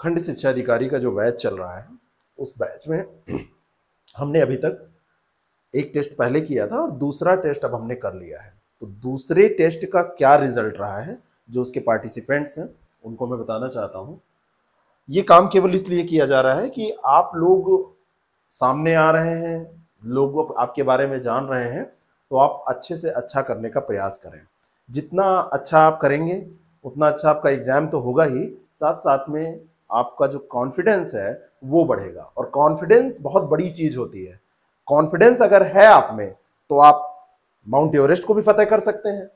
खंड शिक्षा अधिकारी का जो बैच चल रहा है, उस बैच में हमने अभी तक एक टेस्ट पहले किया था और दूसरा टेस्ट अब हमने कर लिया है। तो दूसरे टेस्ट का क्या रिजल्ट रहा है, जो उसके पार्टिसिपेंट्स हैं उनको मैं बताना चाहता हूँ। ये काम केवल इसलिए किया जा रहा है कि आप लोग सामने आ रहे हैं, लोग आपके बारे में जान रहे हैं, तो आप अच्छे से अच्छा करने का प्रयास करें। जितना अच्छा आप करेंगे उतना अच्छा आपका एग्जाम तो होगा ही, साथ साथ में आपका जो कॉन्फिडेंस है वो बढ़ेगा। और कॉन्फिडेंस बहुत बड़ी चीज होती है। कॉन्फिडेंस अगर है आप में तो आप माउंट एवरेस्ट को भी फतेह कर सकते हैं,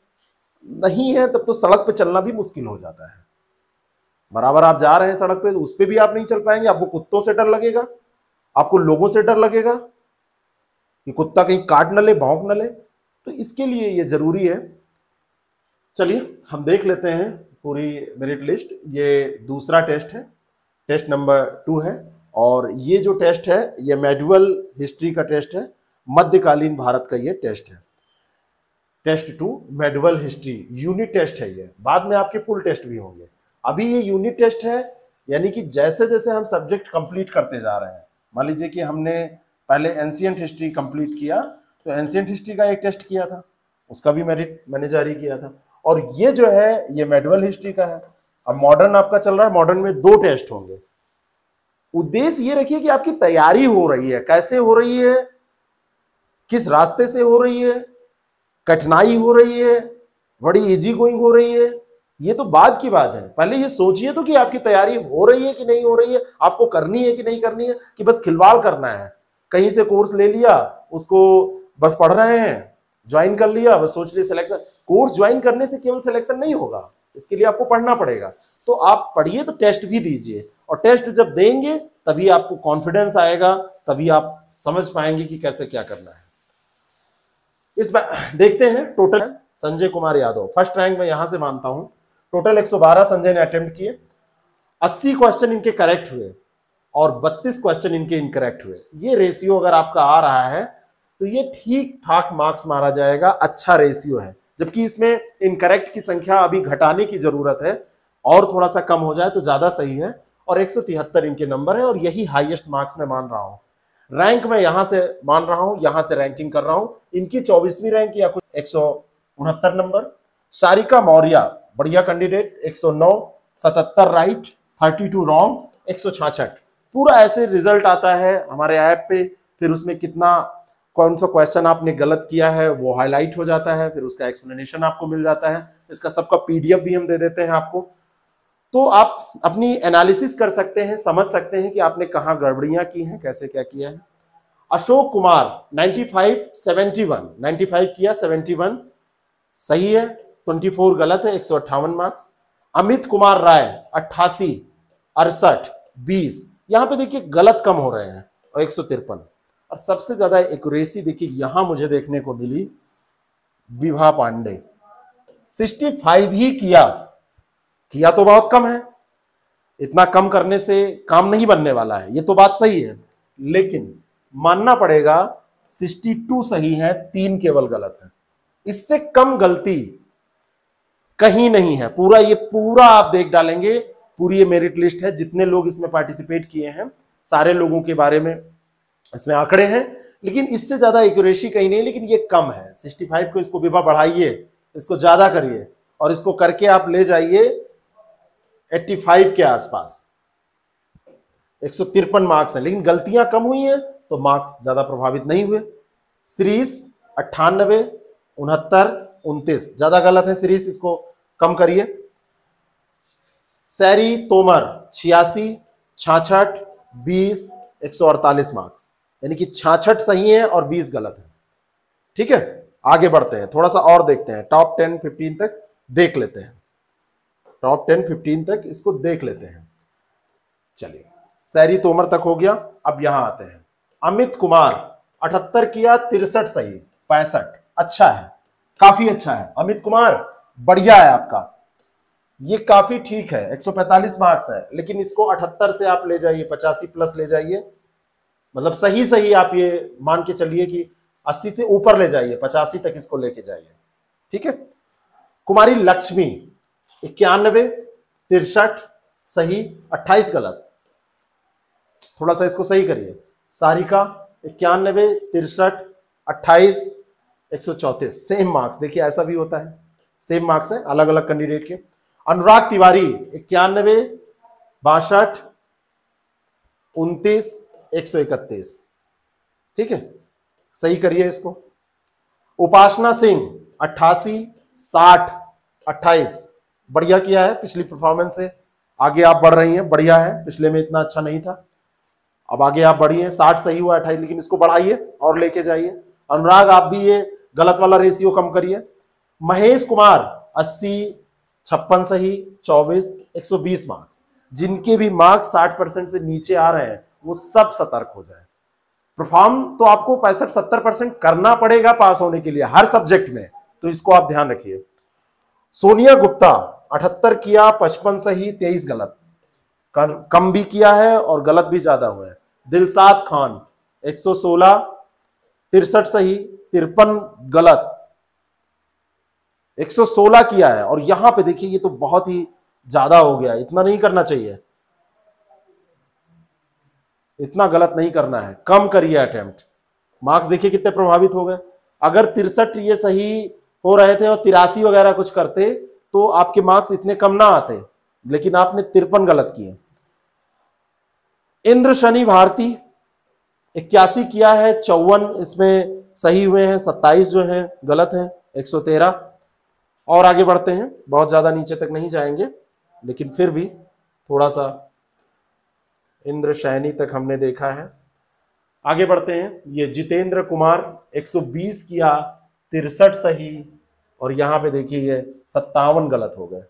नहीं है तब तो सड़क पे चलना भी मुश्किल हो जाता है। बराबर आप जा रहे हैं सड़क पे तो उस पे भी आप नहीं चल पाएंगे, आपको कुत्तों से डर लगेगा, आपको लोगों से डर लगेगा कि कुत्ता कहीं काट न ले, भौंक न ले। तो इसके लिए ये जरूरी है। चलिए हम देख लेते हैं पूरी मेरिट लिस्ट। ये दूसरा टेस्ट है, टेस्ट नंबर 2 है। और ये जो टेस्ट है ये मेडुअल हिस्ट्री का टेस्ट है, मध्यकालीन भारत का ये टेस्ट है। Test 2 medieval history unit test है। ये बाद में आपके फुल टेस्ट भी होंगे, अभी ये यूनिट टेस्ट है। यानी कि जैसे जैसे हम सब्जेक्ट कंप्लीट करते जा रहे हैं, मान लीजिए कि हमने पहले एंशिएंट हिस्ट्री कंप्लीट किया, तो एंशिएंट हिस्ट्री का एक टेस्ट किया था, उसका भी मेरिट मैंने जारी किया था। और ये जो है ये मेडुअल हिस्ट्री का है। अब मॉडर्न आपका चल रहा है, मॉडर्न में 2 टेस्ट होंगे। उद्देश्य ये रखिए कि आपकी तैयारी हो रही है, कैसे हो रही है, किस रास्ते से हो रही है, कठिनाई हो रही है, बड़ी इजी गोइंग हो रही है, ये तो बाद की बात है। पहले ये सोचिए तो कि आपकी तैयारी हो रही है कि नहीं हो रही है, आपको करनी है कि नहीं करनी है, कि बस खिलवाड़ करना है। कहीं से कोर्स ले लिया, उसको बस पढ़ रहे हैं, ज्वाइन कर लिया, बस सोच लिए सिलेक्शन। कोर्स ज्वाइन करने से केवल सिलेक्शन नहीं होगा, इसके लिए आपको पढ़ना पड़ेगा। तो आप पढ़िए तो टेस्ट भी दीजिए, और टेस्ट जब देंगे तभी आपको कॉन्फिडेंस आएगा, तभी आप समझ पाएंगे कि कैसे क्या करना है। इस बार देखते हैं total. Sanjay Kumar Yadav first rank में यहां से मानता हूं। टोटल 112 संजय ने अटेम्प्ट किए, 80 क्वेश्चन इनके करेक्ट हुए और 32 क्वेश्चन इनके इनकरेक्ट हुए। ये रेशियो अगर आपका आ रहा है तो ये ठीक ठाक मार्क्स मारा जाएगा, अच्छा रेशियो है। जबकि इसमें इनकरेक्ट की संख्या अभी घटाने की जरूरत है, और थोड़ा सा कम हो जाए तो ज्यादा सही है। और 173 इनके नंबर है, और यही हाईएस्ट मार्क्स मैं मान रहा हूं। रैंक मैं यहां से मान रहा हूं, यहां से रैंकिंग कर रहा हूं। इनकी 24वीं रैंक या कुछ 169 नंबर। सारिका मौर्य बढ़िया कैंडिडेट, 109, 77 राइट, 32 रॉन्ग, 166। पूरा ऐसे रिजल्ट आता है हमारे ऐप पे, फिर उसमें कितना कौन सा क्वेश्चन आपने गलत किया है वो हाईलाइट हो जाता है, फिर उसका एक्सप्लेनेशन आपको मिल जाता है। इसका सबका पीडीएफ भी हम दे देते हैं आपको, तो आप अपनी एनालिसिस कर सकते हैं, समझ सकते हैं कि आपने कहां गड़बड़ियां की हैं, कैसे क्या किया है। अशोक कुमार 95 71, 95 किया, 71 सही है, 24 गलत है, 158 मार्क्स। अमित कुमार राय 88, 68, 20, यहां पे देखिए गलत कम हो रहे हैं, और 153। और सबसे ज्यादा एक्यूरेसी देखिए यहां मुझे देखने को मिली विभा पांडे, 65 ही किया तो बहुत कम है। इतना कम करने से काम नहीं बनने वाला है, ये तो बात सही है, लेकिन मानना पड़ेगा 62 सही है, 3 केवल गलत है। इससे कम गलती कहीं नहीं है। पूरा ये पूरा आप देख डालेंगे, पूरी ये मेरिट लिस्ट है, जितने लोग इसमें पार्टिसिपेट किए हैं सारे लोगों के बारे में इसमें आंकड़े हैं, लेकिन इससे ज्यादा एक्यूरेसी कहीं नहीं। लेकिन ये कम है 65 को, इसको विभा बढ़ाइए, इसको ज्यादा करिए, और इसको करके आप ले जाइए 85 के आसपास। 153 मार्क्स है, लेकिन गलतियां कम हुई हैं तो मार्क्स ज्यादा प्रभावित नहीं हुए। सीरीज 98, 69, 29 ज्यादा गलत है सीरीज, इसको कम करिए। सैरी तोमर 86, 66, 20, 148 मार्क्स, यानी कि 66 सही है और 20 गलत है। ठीक है, आगे बढ़ते हैं, थोड़ा सा और देखते हैं, टॉप 10 15 तक देख लेते हैं। टॉप 10 15 तक इसको देख लेते हैं। चलिए, सैरी तोमर तक हो गया, अब यहां आते हैं। अमित कुमार 78 किया, 63 सही, 65, अच्छा है, काफी अच्छा है। अमित कुमार बढ़िया है आपका, ये काफी ठीक है, 145 मार्क्स है, लेकिन इसको 78 से आप ले जाइए, 85 प्लस ले जाइए, मतलब सही सही आप ये मान के चलिए कि 80 से ऊपर ले जाइए, 85 तक इसको लेके जाइए। ठीक है। कुमारी लक्ष्मी 91, 63, सही, 28 गलत। थोड़ा सा इसको सही करिए। Sarika 91, 63, 28, 134, same marks. देखिए ऐसा भी होता है, सेम मार्क्स है अलग अलग कैंडिडेट के। अनुराग तिवारी 91, 62, 29, 131, ठीक है, सही करिए इसको। उपासना सिंह 88, 60, 28, बढ़िया किया है, पिछली परफॉर्मेंस से आगे आप बढ़ रही हैं, बढ़िया है, पिछले में इतना अच्छा नहीं था, अब आगे आप बढ़िए। 60 सही हुआ, 28, लेकिन इसको बढ़ाइए और लेके जाइए। अनुराग आप भी ये गलत वाला रेशियो कम करिए। महेश कुमार 80, 56 सही, 24, 120 मार्क्स। जिनके भी मार्क्स 60% से नीचे आ रहे हैं वो सब सतर्क हो जाए। परफॉर्म तो आपको 65-70% करना पड़ेगा पास होने के लिए हर सब्जेक्ट में, तो इसको आप ध्यान रखिए। सोनिया गुप्ता 78 किया, 55 सही, 23 गलत, कम भी किया है और गलत भी ज्यादा हुए हैं। दिलसाद खान 116, 63 सही, 53 गलत, 116 किया है। और यहां पे देखिए ये तो बहुत ही ज्यादा हो गया, इतना नहीं करना चाहिए, इतना गलत नहीं करना है, कम करिए अटेम्प्ट। मार्क्स देखिए कितने प्रभावित हो गए। अगर 63 ये सही हो रहे थे और 83 वगैरह कुछ करते तो आपके मार्क्स इतने कम ना आते, लेकिन आपने 53 गलत किए। इंद्र शनि भारती 81 किया है, 54 इसमें सही हुए हैं, 27 जो हैं गलत हैं, 113। और आगे बढ़ते हैं, बहुत ज्यादा नीचे तक नहीं जाएंगे, लेकिन फिर भी थोड़ा सा इंद्र शैनी तक हमने देखा है। आगे बढ़ते हैं। ये जितेंद्र कुमार 120 किया, 63 सही, और यहां पे देखिए ये 57 गलत हो गए।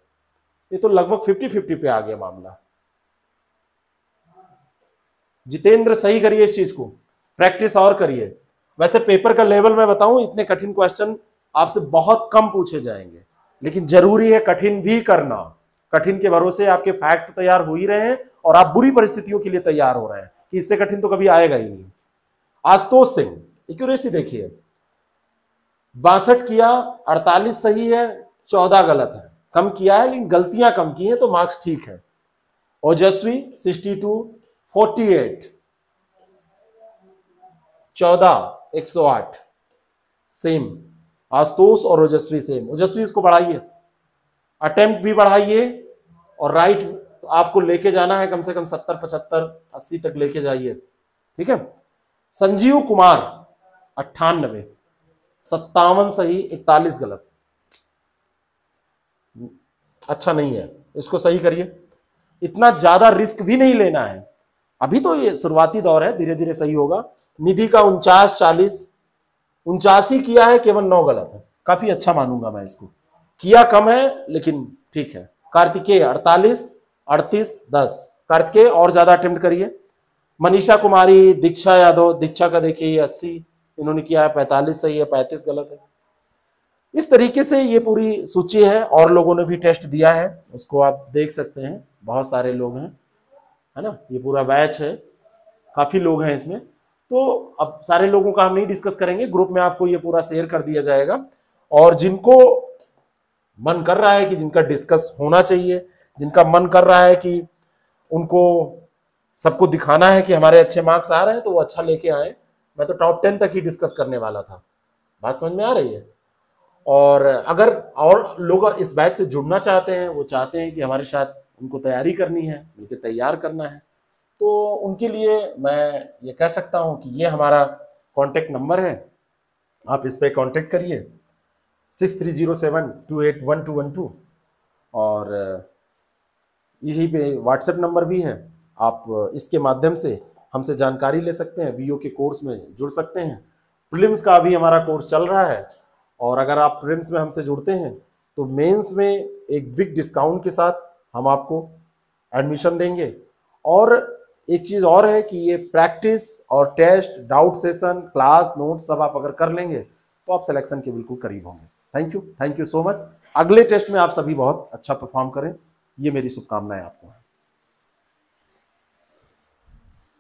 ये तो लगभग 50-50 पे आ गया मामला। जितेंद्र सही करिए इस चीज को, प्रैक्टिस और करिए। वैसे पेपर का लेवल मैं बताऊं, इतने कठिन क्वेश्चन आपसे बहुत कम पूछे जाएंगे, लेकिन जरूरी है कठिन भी करना। कठिन के भरोसे आपके फैक्ट तैयार हो ही रहे हैं और आप बुरी परिस्थितियों के लिए तैयार हो रहे हैं कि इससे कठिन तो कभी आएगा ही नहीं। आशुतोष सिंह एक्यूरेसी देखिए, 62 किया, 48 सही है, 14 गलत है, कम किया है लेकिन गलतियां कम की हैं तो मार्क्स ठीक है। ओजस्वी 62, 48, 14, 108, सेम। आशुतोष और ओजस्वी सेम। ओजस्वी इसको बढ़ाइए, अटेम्प्ट भी बढ़ाइए, और राइट आपको लेके जाना है कम से कम 70, 75, 80 तक लेके जाइए, ठीक है। संजीव कुमार 98, 57 सही, 41 गलत, अच्छा नहीं है, इसको सही करिए। इतना ज्यादा रिस्क भी नहीं लेना है, अभी तो ये शुरुआती दौर है, धीरे धीरे सही होगा। निधि का 49, 40, 79 किया है, केवल 9 गलत है, काफी अच्छा मानूंगा मैं इसको, किया कम है लेकिन ठीक है। कार्तिकेय 48, 38, 10, कार्तिकेय और ज्यादा अटेम्प्ट करिए। मनीषा कुमारी, दीक्षा यादव, दीक्षा का देखिए 80 इन्होंने किया है, 45 सही है, 35 गलत है। इस तरीके से ये पूरी सूची है, और लोगों ने भी टेस्ट दिया है, उसको आप देख सकते हैं, बहुत सारे लोग हैं, है ना, ये पूरा बैच है, काफी लोग हैं इसमें। तो अब सारे लोगों का हम नहीं डिस्कस करेंगे, ग्रुप में आपको ये पूरा शेयर कर दिया जाएगा। और जिनको मन कर रहा है कि जिनका डिस्कस होना चाहिए, जिनका मन कर रहा है कि उनको सबको दिखाना है कि हमारे अच्छे मार्क्स आ रहे हैं, तो वो अच्छा लेके आए। मैं तो टॉप 10 तक ही डिस्कस करने वाला था, बात समझ में आ रही है। और अगर और लोग इस बैच से जुड़ना चाहते हैं, वो चाहते हैं कि हमारे साथ उनको तैयारी करनी है, उनके तैयार करना है, तो उनके लिए मैं ये कह सकता हूँ कि ये हमारा कॉन्टेक्ट नंबर है, आप इस पर कॉन्टेक्ट करिए 6307281212, और यहीं पे व्हाट्सएप नंबर भी है, आप इसके माध्यम से हमसे जानकारी ले सकते हैं, वीओ के कोर्स में जुड़ सकते हैं। प्रीलिम्स का भी हमारा कोर्स चल रहा है, और अगर आप प्रीलिम्स में हमसे जुड़ते हैं तो मेंस में एक बिग डिस्काउंट के साथ हम आपको एडमिशन देंगे। और एक चीज़ और है कि ये प्रैक्टिस और test, doubt session, class note सब आप अगर कर लेंगे तो आप सिलेक्शन के बिल्कुल करीब होंगे। Thank you so much. अगले टेस्ट में आप सभी बहुत अच्छा परफॉर्म करें, ये मेरी शुभकामनाएं आपको।